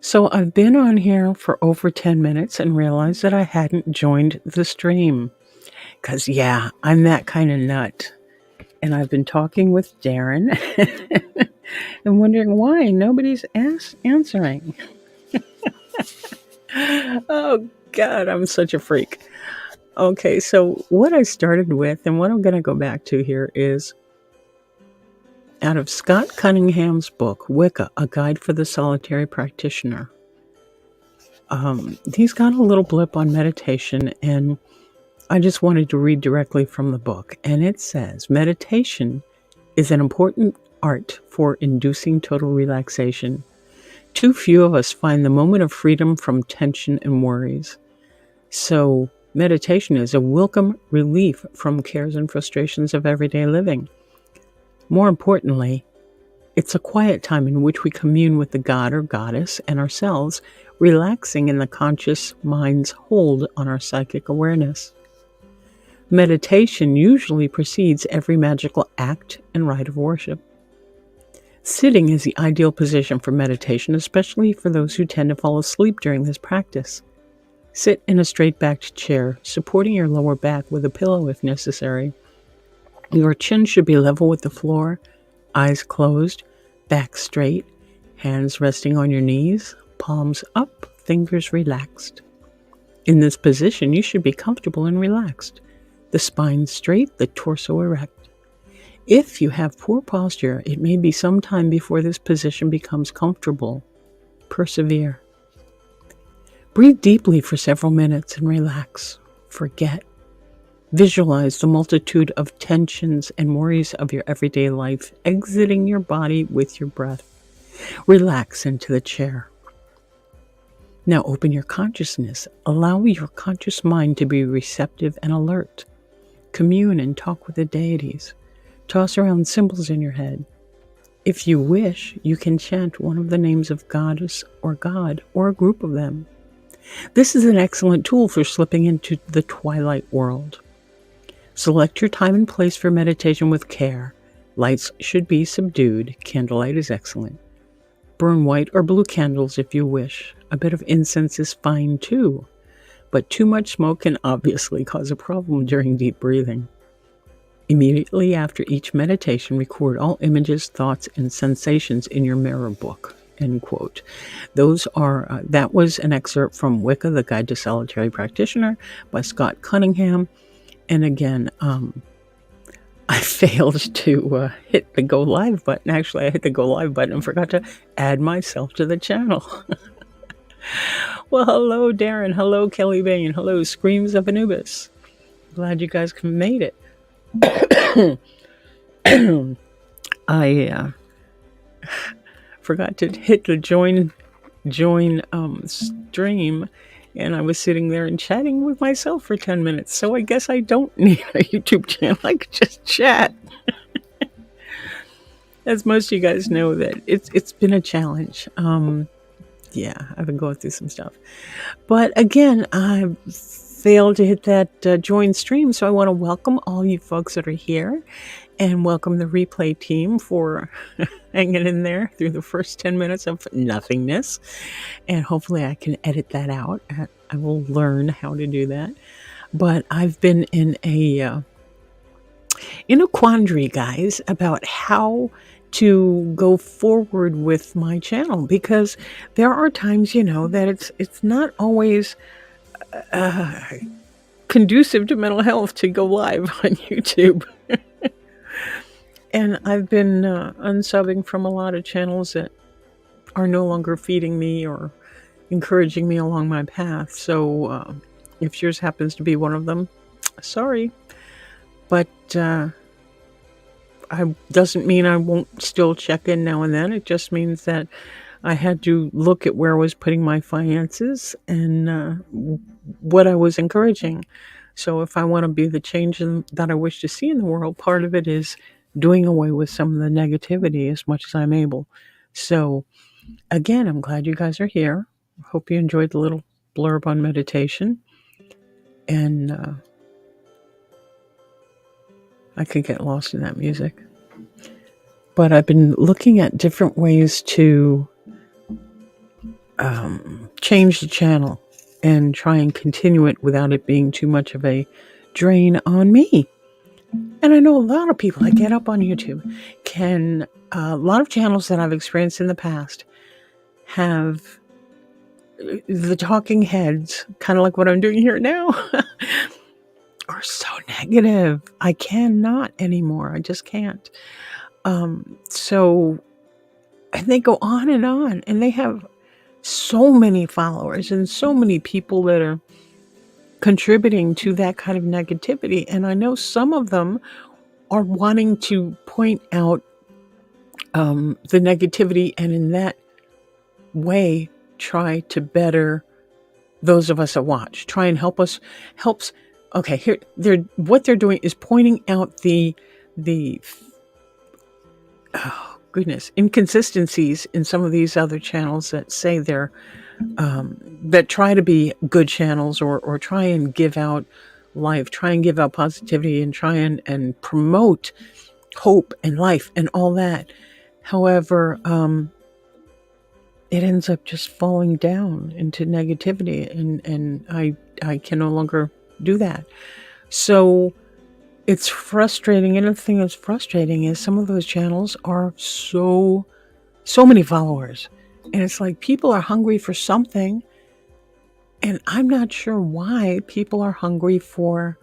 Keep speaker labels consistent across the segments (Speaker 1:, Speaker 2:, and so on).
Speaker 1: So I've been on here for over 10 minutes and realized that I hadn't joined the stream. Because, yeah, I'm that kind of nut. And I've been talking with Darren and wondering why nobody's answering. Oh, God, I'm such a freak. Okay, so what I started with and what I'm going to go back to here is out of Scott Cunningham's book, Wicca, A Guide for the Solitary Practitioner. He's got a little blip on meditation, and I just wanted to read directly from the book. And it says, meditation is an important art for inducing total relaxation. Too few of us find the moment of freedom from tension and worries. So meditation is a welcome relief from cares and frustrations of everyday living. More importantly, it's a quiet time in which we commune with the god or goddess and ourselves, relaxing in the conscious mind's hold on our psychic awareness. Meditation usually precedes every magical act and rite of worship. Sitting is the ideal position for meditation, especially for those who tend to fall asleep during this practice. Sit in a straight-backed chair, supporting your lower back with a pillow if necessary. Your chin should be level with the floor, eyes closed, back straight, hands resting on your knees, palms up, fingers relaxed. In this position, you should be comfortable and relaxed. The spine straight, the torso erect. If you have poor posture, it may be some time before this position becomes comfortable. Persevere. Breathe deeply for several minutes and relax. Forget. Visualize the multitude of tensions and worries of your everyday life exiting your body with your breath. Relax into the chair. Now open your consciousness. Allow your conscious mind to be receptive and alert. Commune and talk with the deities. Toss around symbols in your head. If you wish, you can chant one of the names of goddess or god or a group of them. This is an excellent tool for slipping into the twilight world. Select your time and place for meditation with care. Lights should be subdued. Candlelight is excellent. Burn white or blue candles if you wish. A bit of incense is fine too, but too much smoke can obviously cause a problem during deep breathing. Immediately after each meditation, record all images, thoughts, and sensations in your mirror book. End quote. That was an excerpt from Wicca, The Guide to Solitary Practitioner by Scott Cunningham. And again, I failed to hit the go live button. Actually, I hit the go live button and forgot to add myself to the channel. Well, hello, Darren. Hello, Kelly Bain. Hello, Screams of Anubis. Glad you guys made it. I forgot to hit the join stream, and I was sitting there and chatting with myself for 10 minutes. So I guess I don't need a YouTube channel. I could just chat. As most of you guys know, that it's been a challenge. Yeah, I've been going through some stuff. But again, I failed to hit that join stream, so I want to welcome all you folks that are here and welcome the replay team for hanging in there through the first 10 minutes of nothingness. And hopefully I can edit that out. I will learn how to do that. But I've been in a quandary, guys, about how to go forward with my channel, because there are times, that it's not always conducive to mental health to go live on YouTube. And I've been unsubbing from a lot of channels that are no longer feeding me or encouraging me along my path. So if yours happens to be one of them, sorry. But doesn't mean I won't still check in now and then. It just means that I had to look at where I was putting my finances and what I was encouraging. So if I want to be the change that I wish to see in the world, part of it is doing away with some of the negativity as much as I'm able. So again, I'm glad you guys are here. Hope you enjoyed the little blurb on meditation. And I could get lost in that music. But I've been looking at different ways to change the channel and try and continue it without it being too much of a drain on me. And I know a lot of people that get up on YouTube a lot of channels that I've experienced in the past have the talking heads, kind of like what I'm doing here now, are so negative. I cannot anymore. I just can't. So, and they go on, and they have so many followers and so many people that are contributing to that kind of negativity. And I know some of them are wanting to point out the negativity, and in that way try to better those of us that watch, try and helps. Okay, here what they're doing is pointing out the oh goodness, inconsistencies in some of these other channels that say they're that try to be good channels, or try and give out life, try and give out positivity, and try and promote hope and life and all that. However, it ends up just falling down into negativity, and I can no longer do that. So it's frustrating. And the thing that's frustrating is some of those channels are so many followers, and it's like people are hungry for something, and I'm not sure why people are hungry for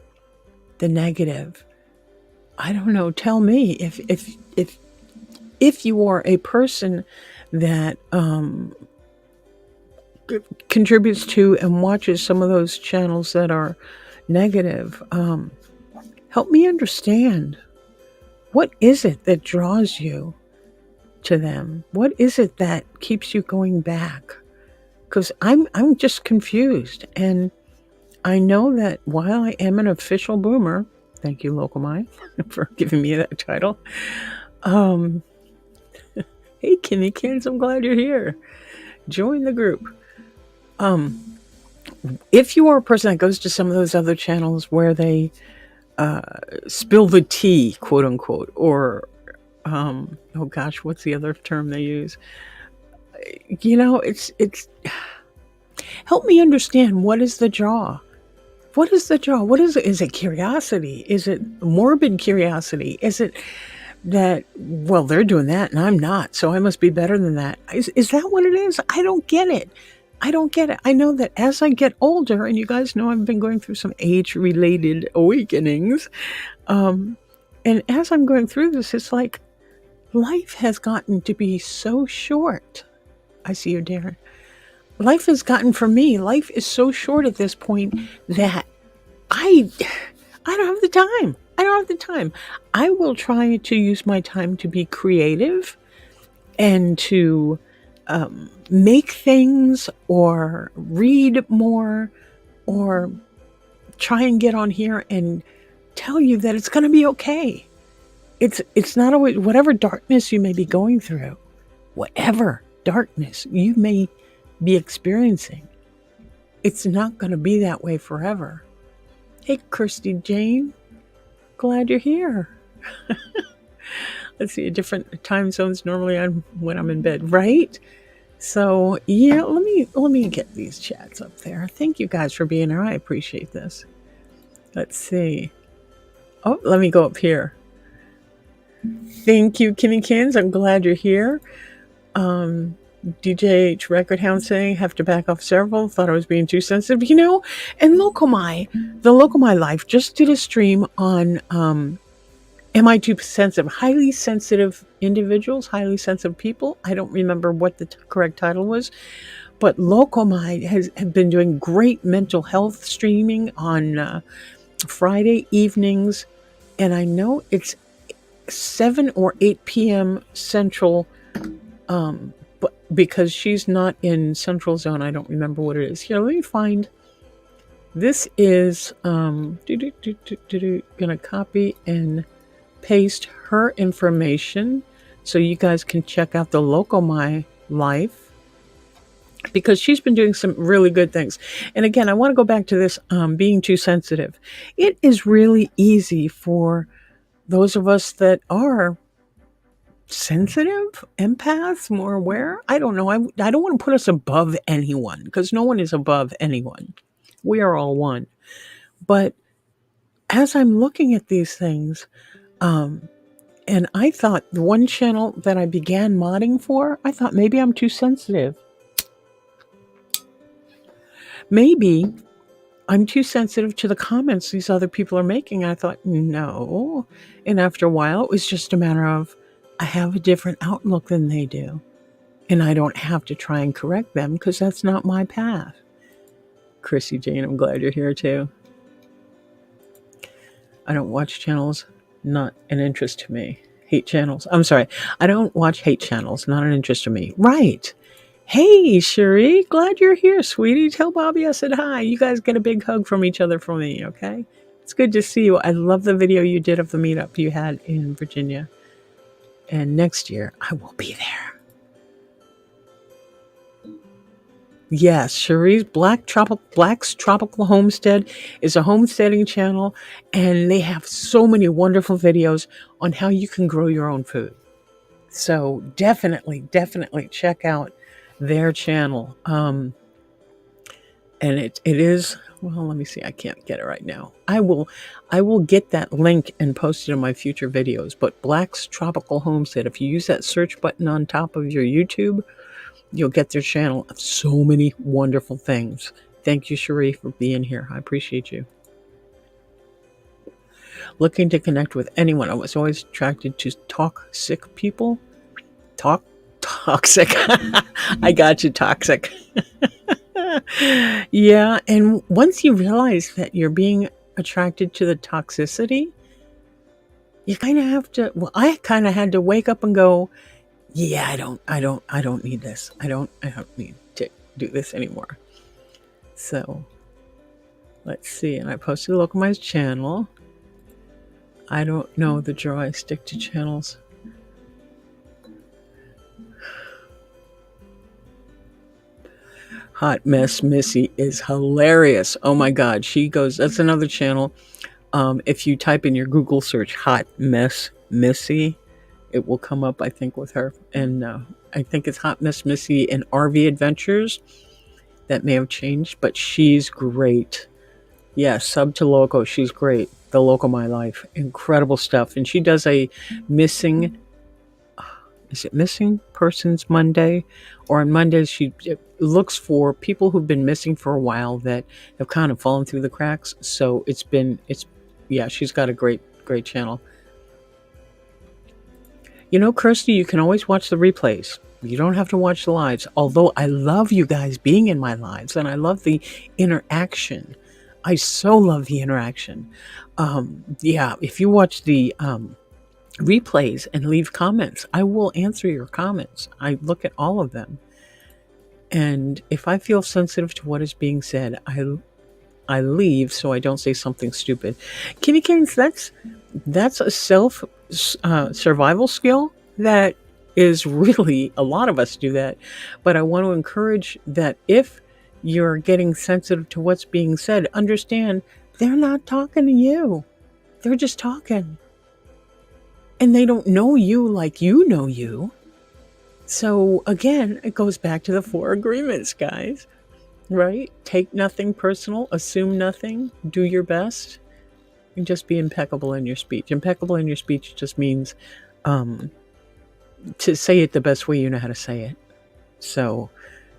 Speaker 1: the negative. I don't know. Tell me if you are a person that contributes to and watches some of those channels that are negative, help me understand, what is it that draws you to them? What is it that keeps you going back? Because I'm just confused. And I know that while I am an official boomer, thank you, Local Mind, for giving me that title. Hey, Kimmy Kins, I'm glad you're here. Join the group. If you are a person that goes to some of those other channels where they spill the tea, quote unquote, or oh gosh, what's the other term they use? It's help me understand, what is the draw? What is the draw? What is it? Is it curiosity? Is it morbid curiosity? Is it that, well, they're doing that and I'm not, so I must be better than that? Is that what it is? I don't get it. I know that as I get older, and you guys know I've been going through some age-related awakenings, and as I'm going through this, it's like life has gotten to be so short. I see you, Darren. Life has gotten, for me, life is so short at this point that I don't have the time. I will try to use my time to be creative and to make things, or read more, or try and get on here and tell you that it's going to be okay. It's not always, whatever darkness you may be going through, whatever darkness you may be experiencing, it's not going to be that way forever. Hey, Kirsty Jane, glad you're here. Let's see, different time zones normally on when I'm in bed, right? So yeah, let me get these chats up there. Thank you guys for being here. I appreciate this. Let's see. Oh, let me go up here. Thank you, Kimmy Kins. I'm glad you're here. DJH Record Hound saying, have to back off several. Thought I was being too sensitive. And the Local My Life just did a stream on am I too sensitive? Highly sensitive individuals, highly sensitive people. I don't remember what the correct title was, but Local Mind have been doing great mental health streaming on Friday evenings, and I know it's 7 or 8 p.m. Central, but because she's not in Central Zone, I don't remember what it is. Here, let me find. This is gonna copy and paste her information so you guys can check out the Local My Life, because she's been doing some really good things. And again, I want to go back to this being too sensitive. It is really easy for those of us that are sensitive, empaths, more aware. I don't know. I don't want to put us above anyone because no one is above anyone. We are all one. But as I'm looking at these things, um, and I thought the one channel that I began modding for, I thought maybe I'm too sensitive. Maybe I'm too sensitive to the comments these other people are making. I thought, no. And after a while, it was just a matter of I have a different outlook than they do. And I don't have to try and correct them because that's not my path. Chrissy Jane, I'm glad you're here too. I don't watch channels, not an interest to me. Hate channels. I'm sorry. I don't watch hate channels, not an interest to me. Right. Hey, Cherie, glad you're here, sweetie. Tell Bobby I said hi. You guys get a big hug from each other for me, okay? It's good to see you. I love the video you did of the meetup you had in Virginia. And next year, I will be there. Yes, Cherie's Black's Tropical Homestead is a homesteading channel, and they have so many wonderful videos on how you can grow your own food. So definitely check out their channel. And it is, well, let me see. I can't get it right now. I will get that link and post it in my future videos. But Black's Tropical Homestead, if you use that search button on top of your YouTube, you'll get their channel of so many wonderful things. Thank you, Cherie, for being here. I appreciate you. Looking to connect with anyone. I was always attracted to toxic people. Toxic. I got you, toxic. Yeah, and once you realize that you're being attracted to the toxicity, you kind of have to, well, I kind of had to wake up and go, yeah, I don't need this. I don't need to do this anymore. So let's see. And I posted a localized channel. I don't know the draw. I stick to channels. Hot Mess Missy is hilarious. Oh my God. She goes, that's another channel. If you type in your Google search, Hot Mess Missy, it will come up, I think, with her. And I think it's Hot Mess Missy and RV Adventures. That may have changed, but she's great. Yeah, sub to Loco. She's great. The Loco My Life. Incredible stuff. And she does a missing, is it Missing Persons Monday? Or on Mondays, she looks for people who've been missing for a while that have kind of fallen through the cracks. So yeah, she's got a great channel. You know, Kirsty, you can always watch the replays. You don't have to watch the lives. Although I love you guys being in my lives and I love the interaction. I so love the interaction. Yeah, if you watch the replays and leave comments, I will answer your comments. I look at all of them. And if I feel sensitive to what is being said, I leave so I don't say something stupid. Kitty Kings, that's a survival skill that is really, a lot of us do that. But I want to encourage that if you're getting sensitive to what's being said, understand they're not talking to you. They're just talking. And they don't know you like you know you. So again, it goes back to the 4 agreements, guys. Right? Take nothing personal, assume nothing, do your best, and just be impeccable in your speech. Impeccable in your speech just means to say it the best way you know how to say it. So,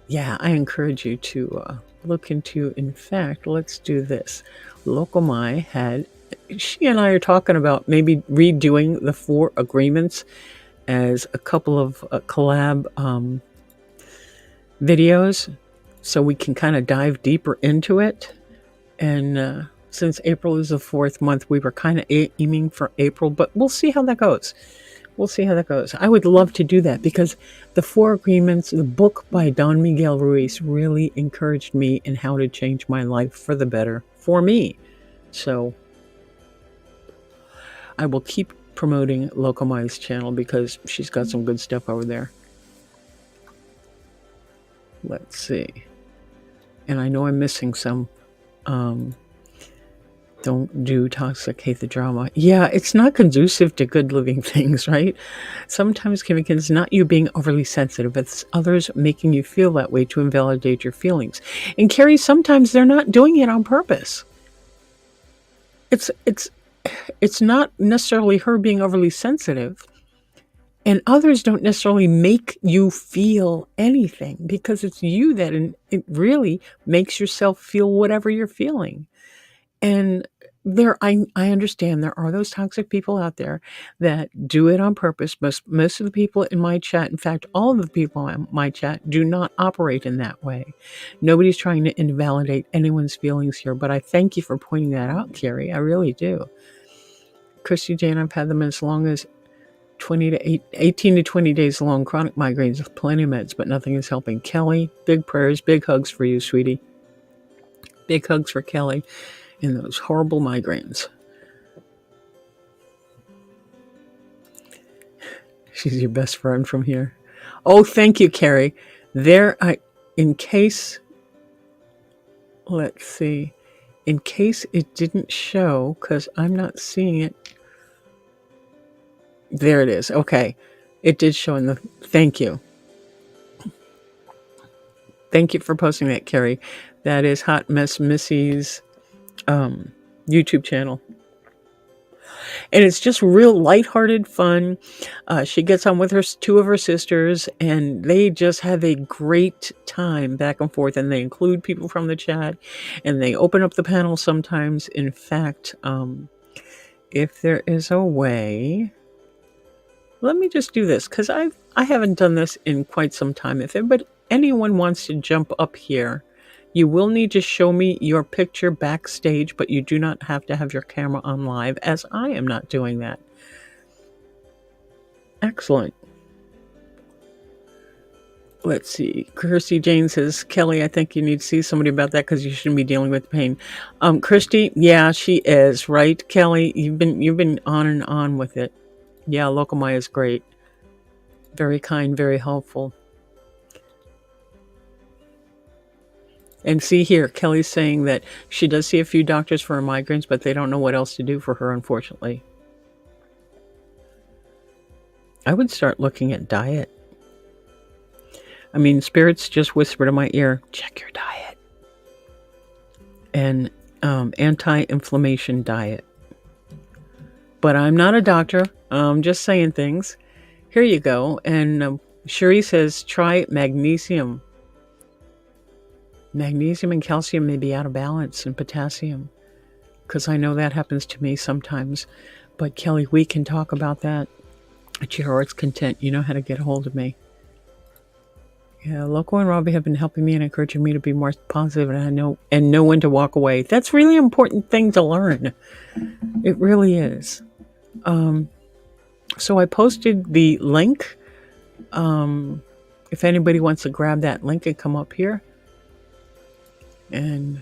Speaker 1: yeah, I encourage you to look into, in fact, let's do this. Locomai she and I are talking about maybe redoing the 4 agreements as a couple of collab videos so we can kind of dive deeper into it. And since April is the 4th month, we were kind of aiming for April, but we'll see how that goes. I would love to do that because the 4 agreements, the book by Don Miguel Ruiz, really encouraged me in how to change my life for the better for me. So I will keep promoting Locomai's channel because she's got some good stuff over there. Let's see. And I know I'm missing some. Don't do toxic, hate the drama. Yeah, it's not conducive to good living things, right? Sometimes, Kim, it's not you being overly sensitive, it's others making you feel that way to invalidate your feelings. And Carrie, sometimes they're not doing it on purpose. It's not necessarily her being overly sensitive, and others don't necessarily make you feel anything because it's you that it really makes yourself feel whatever you're feeling. And I understand there are those toxic people out there that do it on purpose. Most of the people in my chat, in fact, all of the people in my chat do not operate in that way. Nobody's trying to invalidate anyone's feelings here, but I thank you for pointing that out, Carrie. I really do. Christy Jane, I've had them as long as 18 to 20 days long, chronic migraines with plenty of meds, but nothing is helping. Kelly, big prayers, big hugs for you, sweetie. Big hugs for Kelly and those horrible migraines. She's your best friend from here. Oh, thank you, Carrie. In case it didn't show, because I'm not seeing it. There it is. Okay. It did show in the, thank you. Thank you for posting that, Carrie. That is Hot Mess Missy's YouTube channel. And it's just real lighthearted fun. She gets on with two of her sisters, and they just have a great time back and forth. And they include people from the chat, and they open up the panel sometimes. In fact, if there is a way, let me just do this, because I haven't done this in quite some time. If anyone wants to jump up here, you will need to show me your picture backstage, but you do not have to have your camera on live, as I am not doing that. Excellent. Let's see. Kirsty Jane says, Kelly, I think you need to see somebody about that because you shouldn't be dealing with pain. Kirsty, yeah, she is, right? Kelly, you've been on and on with it. Yeah, Locomai is great. Very kind, very helpful. And see here, Kelly's saying that she does see a few doctors for her migraines, but they don't know what else to do for her, unfortunately. I would start looking at diet. I mean, spirits just whispered in my ear, check your diet. And anti-inflammation diet. But I'm not a doctor. I'm just saying things. Here you go. And Cherie says, try magnesium. Magnesium and calcium may be out of balance, and potassium, because I know that happens to me sometimes. But Kelly, we can talk about that at your heart's content. You know how to get a hold of me. Yeah, Loco and Robbie have been helping me and encouraging me to be more positive, and know when to walk away. That's really an important thing to learn. It really is. So I posted the link. If anybody wants to grab that link and come up here. And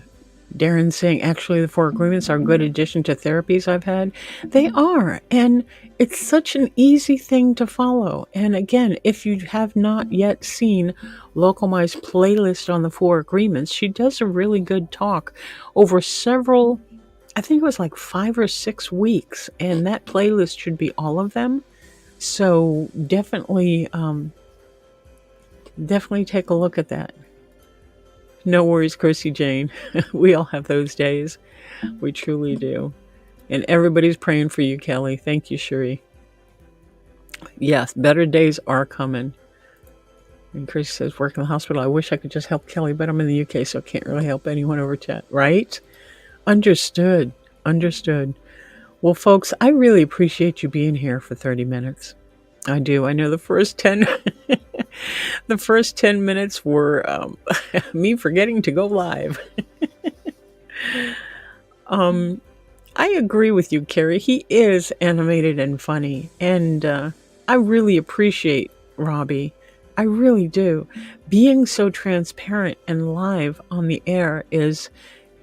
Speaker 1: Darren's saying, actually, the 4 agreements are a good addition to therapies I've had. They are. And it's such an easy thing to follow. And again, if you have not yet seen Locomai's playlist on the 4 agreements, she does a really good talk over several, I think it was like 5 or 6 weeks. And that playlist should be all of them. So definitely take a look at that. No worries, Chrissy Jane. We all have those days. We truly do. And everybody's praying for you, Kelly. Thank you, Cherie. Yes, better days are coming. And Chris says, work in the hospital. I wish I could just help Kelly, but I'm in the UK, so I can't really help anyone over chat. Right? Understood. Well, folks, I really appreciate you being here for 30 minutes. I do. I know the first 10 the first 10 minutes were me forgetting to go live. I agree with you, Carrie. He is animated and funny. And I really appreciate Robbie. I really do. Being so transparent and live on the air is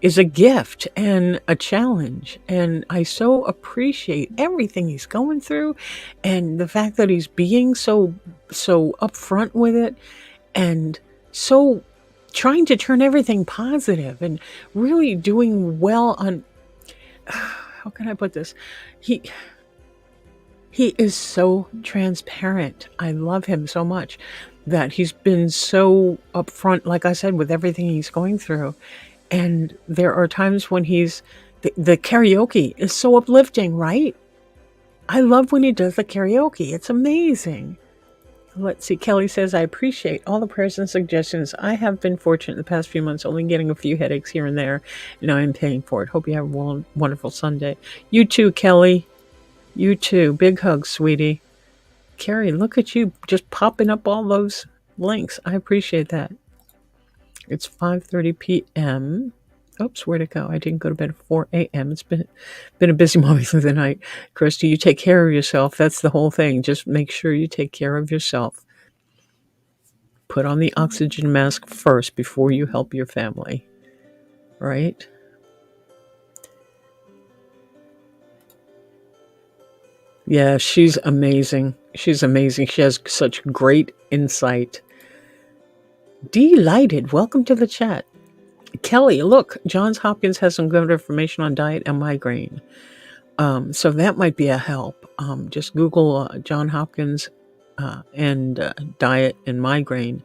Speaker 1: a gift and a challenge. And I so appreciate everything he's going through and the fact that he's being so upfront with it and so trying to turn everything positive and really doing well on how can I put this? He he is so transparent. I love him so much that he's been so upfront, like I said, with everything he's going through. And there are times when the karaoke is so uplifting, right? I love when he does the karaoke. It's amazing. Let's see. Kelly says, I appreciate all the prayers and suggestions. I have been fortunate the past few months, only getting a few headaches here and there. And now I'm paying for it. Hope you have a wonderful Sunday. You too, Kelly. You too. Big hugs, sweetie. Carrie, look at you just popping up all those links. I appreciate that. It's 5:30 p.m. Oops, where'd it go? I didn't go to bed at 4 a.m. It's been a busy moment through the night. Christy, you take care of yourself. That's the whole thing. Just make sure you take care of yourself. Put on the oxygen mask first before you help your family. Right? Yeah, she's amazing. She's amazing. She has such great insight. Delighted. Welcome to the chat. Kelly, look, Johns Hopkins has some good information on diet and migraine. So that might be a help. Just Google John Hopkins and diet and migraine,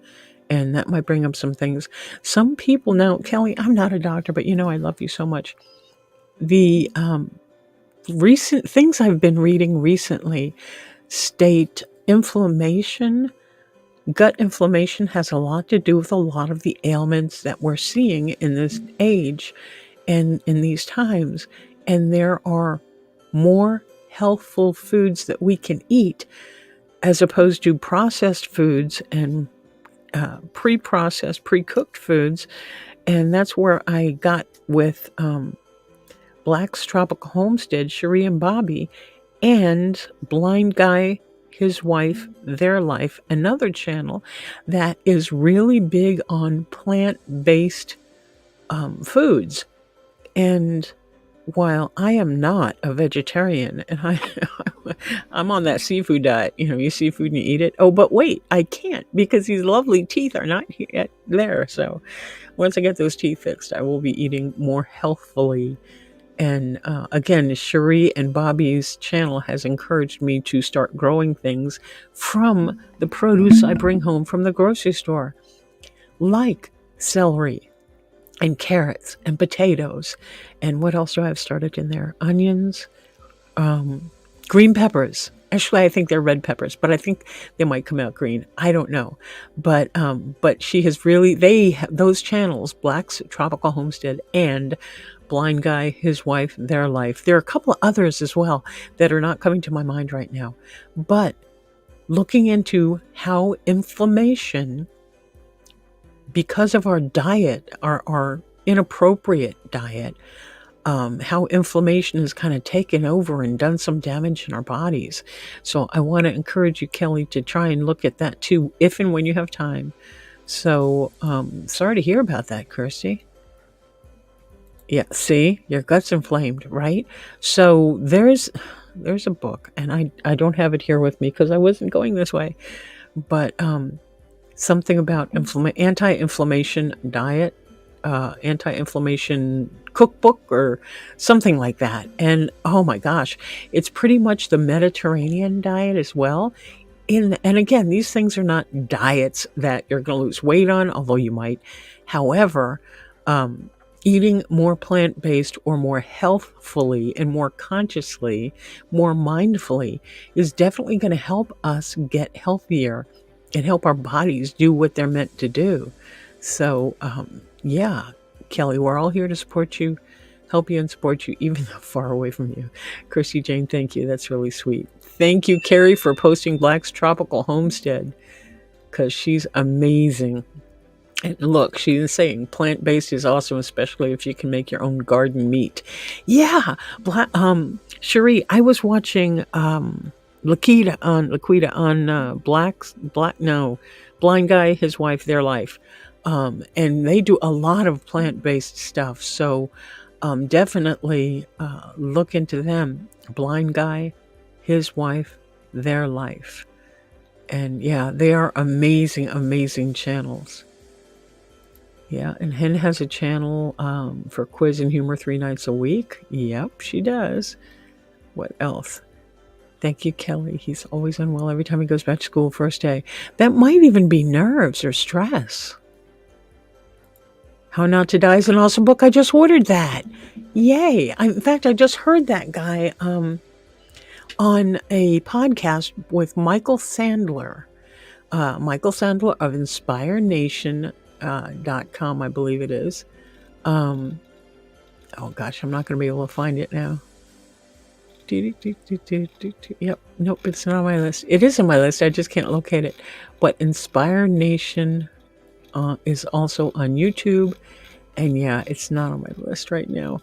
Speaker 1: and that might bring up some things. Some people now, Kelly, I'm not a doctor, but I love you so much. The recent things I've been reading recently state gut inflammation has a lot to do with a lot of the ailments that we're seeing in this age and in these times. And there are more healthful foods that we can eat as opposed to processed foods and pre-processed, pre-cooked foods. And that's where I got with Black's Tropical Homestead, Cherie and Bobby, and Blind Guy, his wife, their life, another channel that is really big on plant-based foods. And while I am not a vegetarian, and I'm on that seafood diet, you eat seafood and you eat it. Oh, but wait, I can't because these lovely teeth are not yet there. So once I get those teeth fixed, I will be eating more healthfully. And again, Cherie and Bobby's channel has encouraged me to start growing things from the produce I bring home from the grocery store, like celery and carrots and potatoes. And what else do I have started in there? Onions, green peppers. Actually, I think they're red peppers, but I think they might come out green. I don't know. But she has really, those channels, Black's Tropical Homestead and Blind Guy, his wife, their life. There are a couple of others as well that are not coming to my mind right now. But looking into how inflammation, because of our diet, our inappropriate diet, how inflammation has kind of taken over and done some damage in our bodies. So I want to encourage you, Kelly, to try and look at that too, if and when you have time. So sorry to hear about that, Kirsty. Yeah, see, your gut's inflamed, right? So there's a book, and I don't have it here with me because I wasn't going this way, but something about anti-inflammation diet, anti-inflammation cookbook or something like that. And oh my gosh, it's pretty much the Mediterranean diet as well. And again, these things are not diets that you're going to lose weight on, although you might. However, eating more plant-based or more healthfully and more consciously, more mindfully is definitely going to help us get healthier and help our bodies do what they're meant to do. So, yeah, Kelly, we're all here to support you, help you and support you, even though far away from you. Chrissy Jane, thank you. That's really sweet. Thank you, Carrie, for posting Black's Tropical Homestead, because she's amazing. And look, she's saying plant-based is awesome, especially if you can make your own garden meat. Yeah, Cherie, I was watching Laquita on Blind Guy, his wife, their life, and they do a lot of plant-based stuff. So definitely look into them. Blind Guy, his wife, their life, and yeah, they are amazing, amazing channels. Yeah, and Hen has a channel for quiz and humor 3 nights a week. Yep, she does. What else? Thank you, Kelly. He's always unwell every time he goes back to school first day. That might even be nerves or stress. How Not to Die is an awesome book. I just ordered that. Yay. In fact, I just heard that guy on a podcast with Michael Sandler. Michael Sandler of InspireNation.com, I believe it is. Oh gosh, I'm not going to be able to find it now. Yep, nope, it's not on my list. It is on my list, I just can't locate it. But Inspire Nation is also on YouTube, and yeah, it's not on my list right now.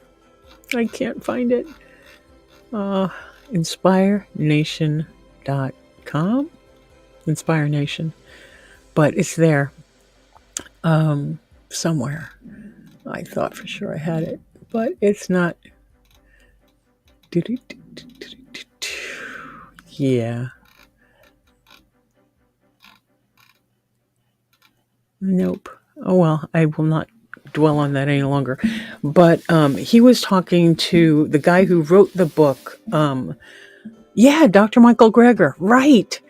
Speaker 1: I can't find it. InspireNation.com, Inspire Nation, but it's there somewhere. I thought for sure I had it, but it's not. Yeah. Nope. Oh well, I will not dwell on that any longer. But he was talking to the guy who wrote the book. Yeah, Dr. Michael Greger. Right.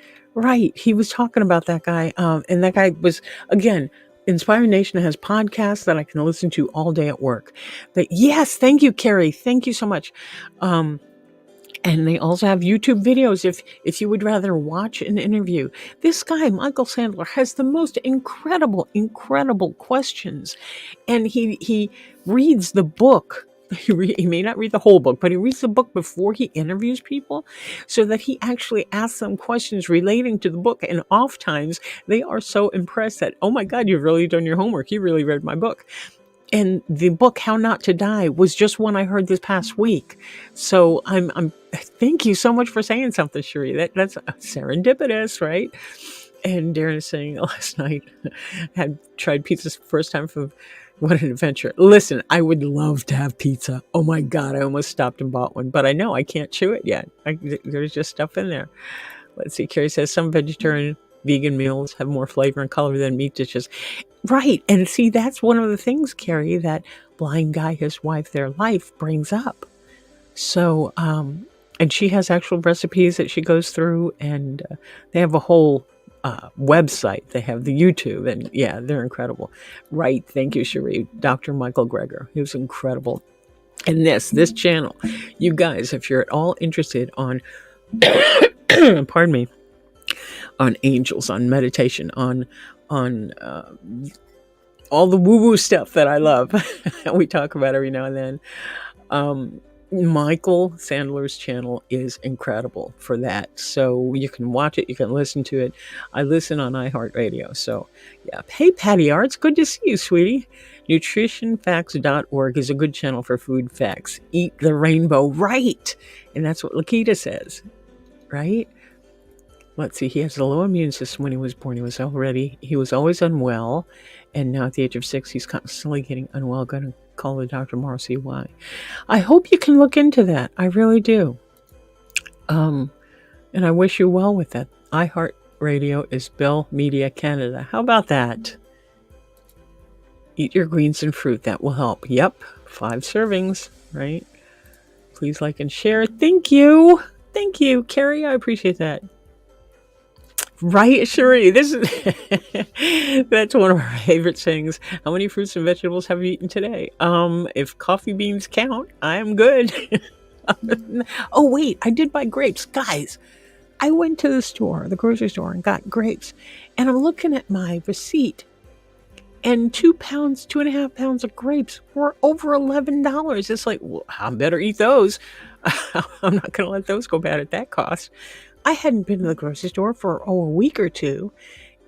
Speaker 1: He was talking about that guy. And that guy was, again, Inspire Nation has podcasts that I can listen to all day at work. Yes, thank you, Carrie. Thank you so much. And they also have YouTube videos if you would rather watch an interview. This guy, Michael Sandler, has the most incredible questions. And he reads the book. He may not read the whole book, but he reads the book before he interviews people so that he actually asks them questions relating to the book. And oftentimes they are so impressed that, oh my God, you've really done your homework. You really read my book. And the book, How Not to Die, was just one I heard this past week. So I'm thank you so much for saying something, Cherie. That's serendipitous, right? And Darren is saying last night, had tried pizza first time from what an adventure. Listen, I would love to have pizza. Oh my God, I almost stopped and bought one, but I know I can't chew it yet. There's just stuff in there. Let's see, Carrie says some vegetarian vegan meals have more flavor and color than meat dishes. Right. And see, that's one of the things, Carrie, that Blind Guy, his wife, their life brings up. So, and she has actual recipes that she goes through, and they have a whole website. They have the YouTube, and yeah, they're incredible. Right. Thank you, Cherie. Dr. Michael Greger. He was incredible. And this channel, you guys, if you're at all interested on, pardon me, on angels, on meditation, on all the woo-woo stuff that I love, we talk about every now and then. Michael Sandler's channel is incredible for that. So you can watch it, you can listen to it. I listen on iHeartRadio. So yeah. Hey, Patty Arts, good to see you, sweetie. Nutritionfacts.org is a good channel for food facts. Eat the rainbow, right? And that's what Lakita says, right? Let's see, he has a low immune system when he was born. He was always unwell. And now at the age of 6, he's constantly getting unwell. Going to call the doctor tomorrow, see why. I hope you can look into that. I really do. And I wish you well with that. iHeartRadio is Bell Media Canada. How about that? Eat your greens and fruit. That will help. Yep. 5 servings, right? Please like and share. Thank you. Thank you, Carrie. I appreciate that. Right, Cherie. That's one of our favorite sayings. How many fruits and vegetables have you eaten today? If coffee beans count, I am good. Oh, wait, I did buy grapes. Guys, I went to the grocery store, and got grapes. And I'm looking at my receipt, and 2.5 pounds of grapes were over $11. It's like, well, I better eat those. I'm not going to let those go bad at that cost. I hadn't been to the grocery store for a week or two,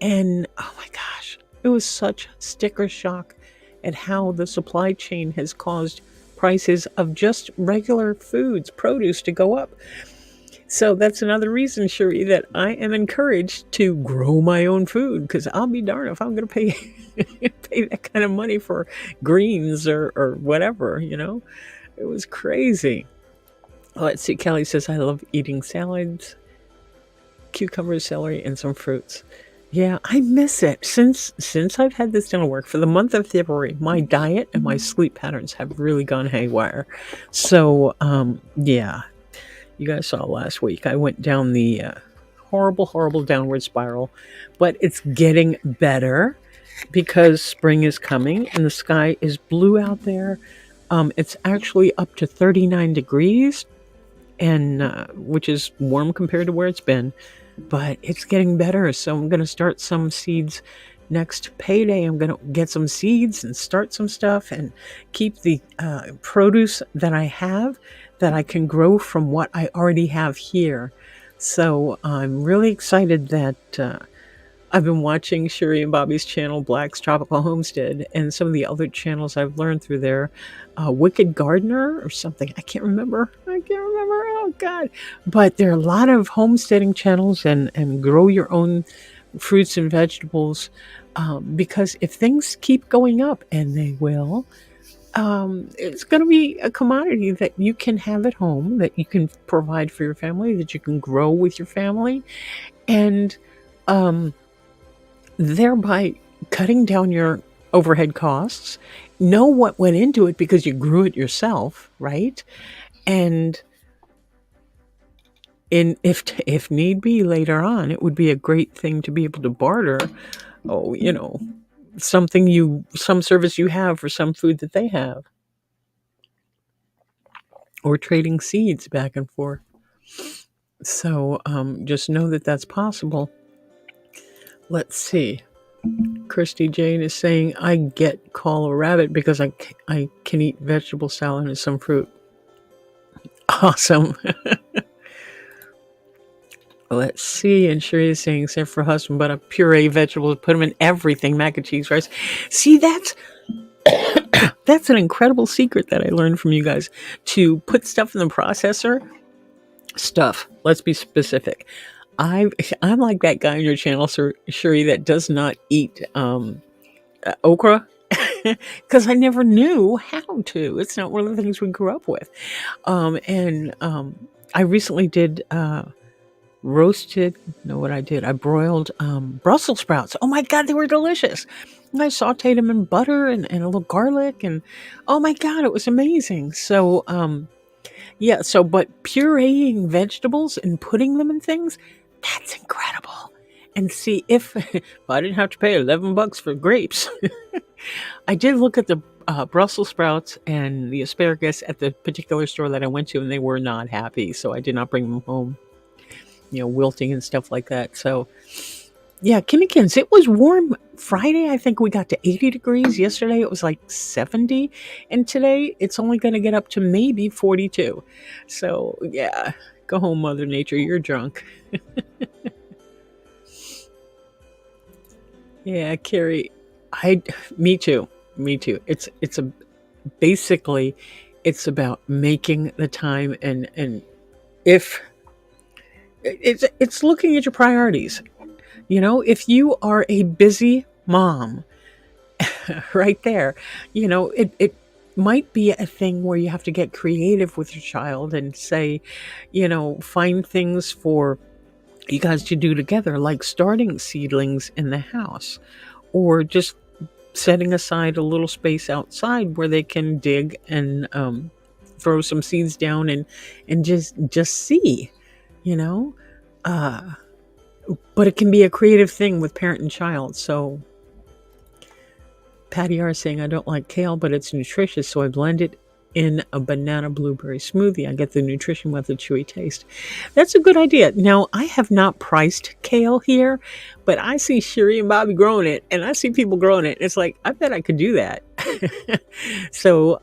Speaker 1: and oh my gosh, it was such sticker shock at how the supply chain has caused prices of just regular foods, produce, to go up. So that's another reason, Cherie, that I am encouraged to grow my own food, because I'll be darned if I'm going to pay that kind of money for greens or whatever, you know. It was crazy. Let's see, Kelly says, I love eating salads, cucumbers, celery, and some fruits. Yeah, I miss it. Since I've had this dental work for the month of February, my diet and my sleep patterns have really gone haywire. So, yeah, you guys saw last week I went down the horrible, horrible downward spiral, but it's getting better because spring is coming and the sky is blue out there. It's actually up to 39 degrees, and which is warm compared to where it's been, but it's getting better. So I'm going to start some seeds next payday. I'm going to get some seeds and start some stuff and keep the produce that I have that I can grow from what I already have here. So I'm really excited that I've been watching Sherry and Bobby's channel, Black's Tropical Homestead, and some of the other channels I've learned through there. Wicked Gardener or something. I can't remember. Oh, God. But there are a lot of homesteading channels and grow your own fruits and vegetables, because if things keep going up, and they will, it's going to be a commodity that you can have at home, that you can provide for your family, that you can grow with your family, and um, thereby cutting down your overhead costs. Know what went into it because you grew it yourself, right? And if need be later on, it would be a great thing to be able to barter. Oh, some service you have for some food that they have, or trading seeds back and forth. So just know that that's possible. Let's see. Christy Jane is saying, I get call a rabbit because I can eat vegetable salad and some fruit. Awesome. Let's see. And Sherry is saying, except for husband, but a puree vegetables, put them in everything, mac and cheese, rice. See, that's an incredible secret that I learned from you guys, to put stuff in the processor. Stuff. Let's be specific. I'm like that guy on your channel, Sherry, that does not eat okra, because I never knew how to. It's not one of the things we grew up with. And I recently did roasted. No, what I did, I broiled Brussels sprouts. Oh my God, they were delicious. And I sauteed them in butter and a little garlic, and oh my God, it was amazing. So yeah, so but pureeing vegetables and putting them in things, that's incredible. And see, if I didn't have to pay $11 for grapes, I did look at the Brussels sprouts and the asparagus at the particular store that I went to, and they were not happy. So I did not bring them home, wilting and stuff like that. So yeah, Kimmykins, it was warm Friday. I think we got to 80 degrees. Yesterday it was like 70. And today it's only going to get up to maybe 42. So yeah, go home, Mother Nature. You're drunk. Yeah, Carrie, me too. Basically, it's about making the time, and if it's looking at your priorities. If you are a busy mom, right there, it might be a thing where you have to get creative with your child and say, find things for you guys to do together, like starting seedlings in the house, or just setting aside a little space outside where they can dig and throw some seeds down and just see, you know. But it can be a creative thing with parent and child. So Patty R is saying, I don't like kale, but it's nutritious, so I blend it in a banana blueberry smoothie. I get the nutrition with the chewy taste. That's a good idea. Now, I have not priced kale here, but I see Sherry and Bobby growing it, and I see people growing it. It's like, I bet I could do that. So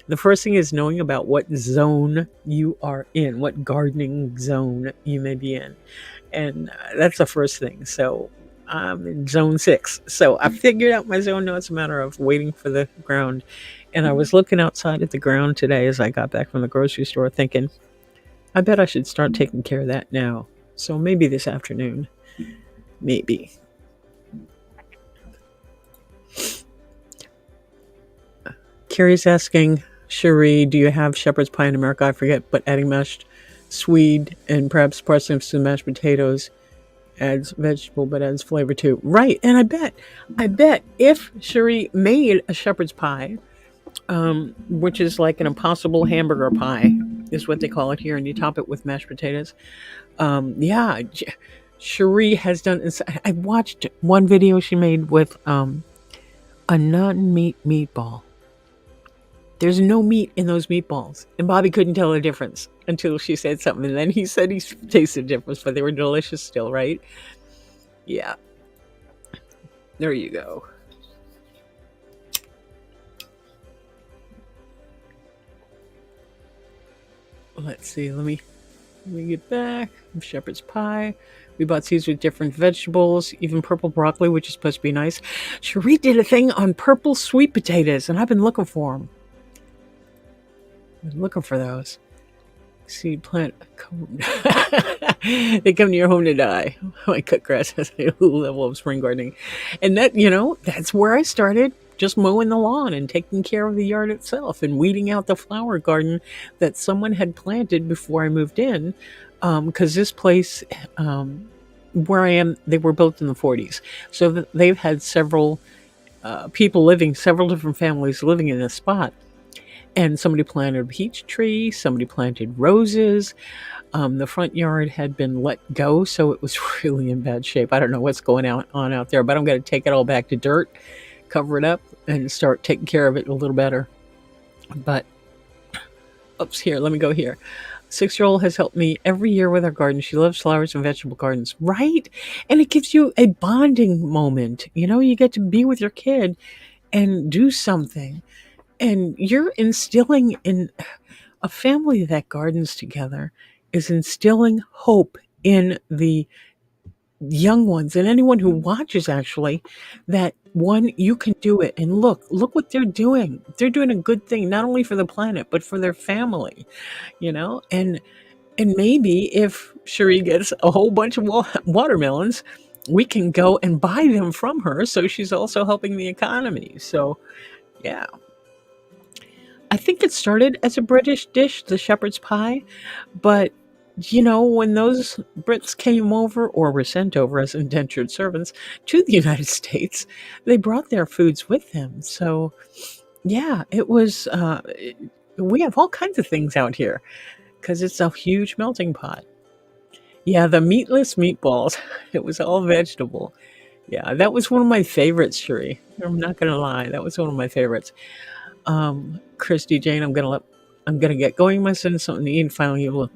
Speaker 1: the first thing is knowing about what zone you are in, what gardening zone you may be in. And that's the first thing. So I'm in zone 6. So I figured out my zone. Now it's a matter of waiting for the ground. And I was looking outside at the ground today as I got back from the grocery store thinking, I bet I should start taking care of that now. So maybe this afternoon. Maybe. Carrie's asking, Cherie, do you have shepherd's pie in America? I forget, but adding mashed swede and perhaps parsnips to mashed potatoes adds vegetable but adds flavor too. Right. And I bet if Cherie made a shepherd's pie, which is like an impossible hamburger pie, is what they call it here, and you top it with mashed potatoes. Yeah, Cherie has done. I watched one video she made with a non-meat meatball. There's no meat in those meatballs, and Bobby couldn't tell the difference until she said something, and then he said he tasted the difference, but they were delicious still, right? Yeah. There you go. Let's see. Let me get back. Shepherd's pie. We bought seeds with different vegetables, even purple broccoli, which is supposed to be nice. Cherie did a thing on purple sweet potatoes, and I've been looking for them. I've been looking for those. Seed plant. They come to your home to die. I cut grass as a level of spring gardening. And that, that's where I started. Just mowing the lawn and taking care of the yard itself and weeding out the flower garden that someone had planted before I moved in. Because this place, where I am, they were built in the 40s. So they've had several people living, several different families living in this spot. And somebody planted a peach tree, somebody planted roses. The front yard had been let go, so it was really in bad shape. I don't know what's going on out there, but I'm going to take it all back to dirt, cover it up, and start taking care of it a little better. But, oops, here, let me go here. 6-year-old has helped me every year with our garden. She loves flowers and vegetable gardens, right? And it gives you a bonding moment. You get to be with your kid and do something. And you're instilling in a family that gardens together is instilling hope in the young ones and anyone who watches, actually, that one, you can do it. And look what they're doing. They're doing a good thing, not only for the planet, but for their family, and maybe if Cherie gets a whole bunch of watermelons, we can go and buy them from her. So she's also helping the economy. So yeah. I think it started as a British dish, the shepherd's pie, but when those Brits came over or were sent over as indentured servants to the United States, they brought their foods with them. So yeah, it was, we have all kinds of things out here because it's a huge melting pot. Yeah, the meatless meatballs, it was all vegetable. Yeah, that was one of my favorites, Cherie. I'm not going to lie. That was one of my favorites. Christy Jane, I'm gonna get going. My son something to eat and finally able to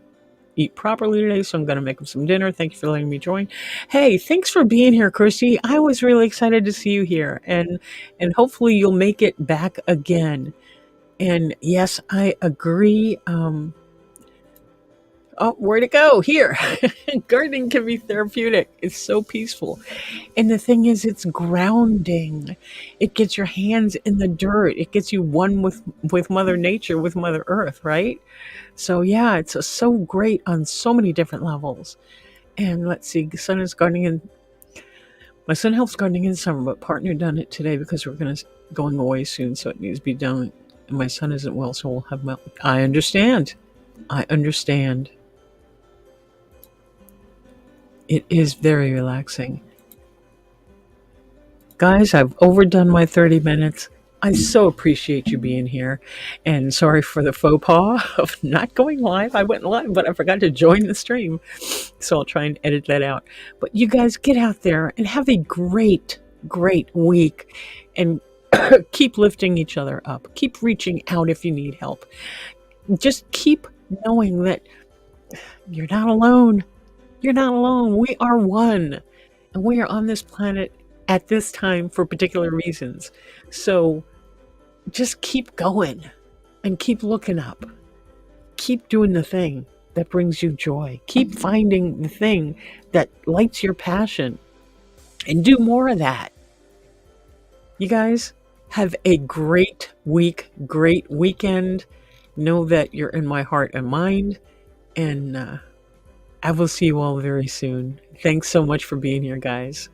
Speaker 1: eat properly today, so I'm gonna make him some dinner. Thank you for letting me join. Hey, thanks for being here, Christy. I was really excited to see you here, and hopefully you'll make it back again. And yes, I agree. Oh, where'd it go? Here. Gardening can be therapeutic. It's so peaceful. And the thing is, it's grounding. It gets your hands in the dirt. It gets you one with Mother Nature, with Mother Earth, right? So yeah, it's so great on so many different levels. And let's see, my son helps gardening in the summer, but partner done it today because we're going away soon, so it needs to be done. And my son isn't well, so we'll have him out. I understand. It is very relaxing. Guys, I've overdone my 30 minutes. I so appreciate you being here. And sorry for the faux pas of not going live. I went live, but I forgot to join the stream. So I'll try and edit that out. But you guys get out there and have a great, great week. And keep lifting each other up. Keep reaching out if you need help. Just keep knowing that you're not alone. You're not alone. We are one. And we are on this planet at this time for particular reasons. So just keep going and keep looking up. Keep doing the thing that brings you joy. Keep finding the thing that lights your passion and do more of that. You guys have a great week, great weekend. Know that you're in my heart and mind. And I will see you all very soon. Thanks so much for being here, guys.